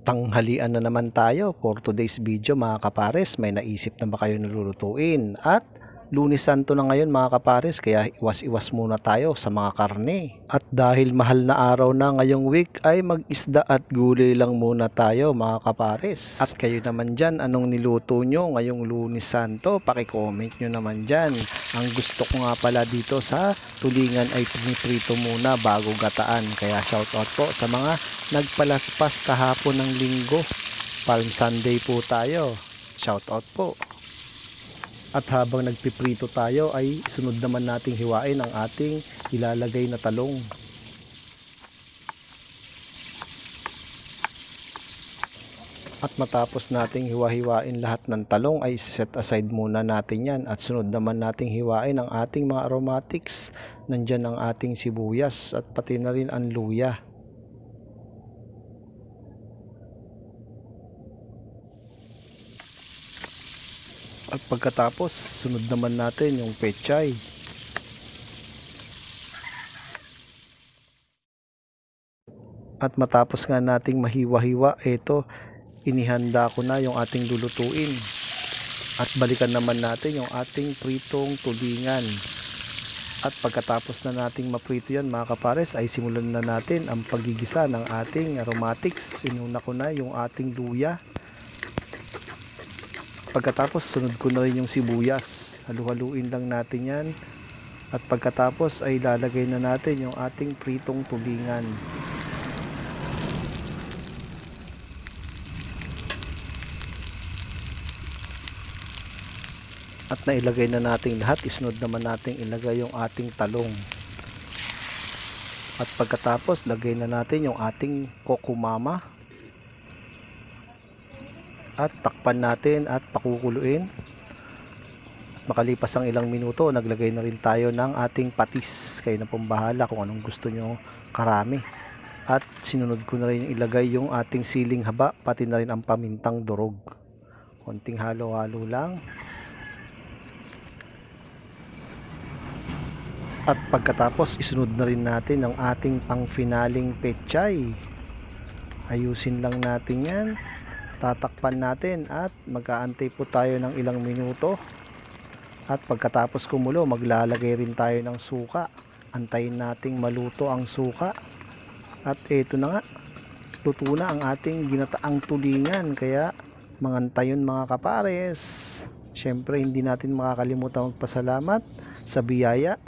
Tanghalian na naman tayo for today's video mga kapares. May naisip na ba kayo nilulutuin? At Lunes Santo na ngayon mga kapares, kaya iwas-iwas muna tayo sa mga karne. At dahil mahal na araw na ngayong week ay mag-isda at gulay lang muna tayo mga kapares. At kayo naman dyan, anong niluto nyo ngayong Lunes Santo? Paki-comment nyo naman dyan. Ang gusto ko nga pala dito sa tulingan ay piniprito muna bago gataan. Kaya shoutout po sa mga nagpalaspas kahapon ng linggo. Palm Sunday po tayo. Shoutout po. At habang nagpiprito tayo ay sunod naman nating hiwain ang ating ilalagay na talong. At matapos nating hiwa-hiwain lahat ng talong ay set aside muna natin yan. At sunod naman nating hiwain ang ating mga aromatics. Nandyan ang ating sibuyas at pati na rin ang luya. At pagkatapos, sunod naman natin yung pechay. At matapos nga nating mahiwa-hiwa, ito, inihanda ko na yung ating lulutuin. At balikan naman natin yung ating pritong tulingan. At pagkatapos na nating maprito yan mga kapares, ay simulan na natin ang paggigisa ng ating aromatics. Inuna ko na yung ating luya. Pagkatapos sunod ko na rin yung sibuyas. Halu-haluin lang natin yan. At pagkatapos ay lalagay na natin yung ating pritong tulingan. At nailagay na natin lahat, isunod naman natin ilagay yung ating talong. At pagkatapos lagay na natin yung ating kokomama. At takpan natin at pakukuluin. Makalipas ang ilang minuto, naglagay na rin tayo ng ating patis. Kayo na pong bahala kung anong gusto nyo karami. At sinunod ko na rin ilagay yung ating siling haba, pati na rin ang pamintang durog. Konting halo-halo lang. At pagkatapos isunod na rin natin ang ating pang-finaling pechay. Ayusin lang natin yan. Tatakpan natin at mag-aantay po tayo ng ilang minuto. At pagkatapos kumulo, maglalagay rin tayo ng suka. Antayin nating maluto ang suka. At ito na nga, luto na ang ating ginataang tulingan. Kaya mangantayon mga kapares. Syempre hindi natin makakalimutan magpasalamat sa biyaya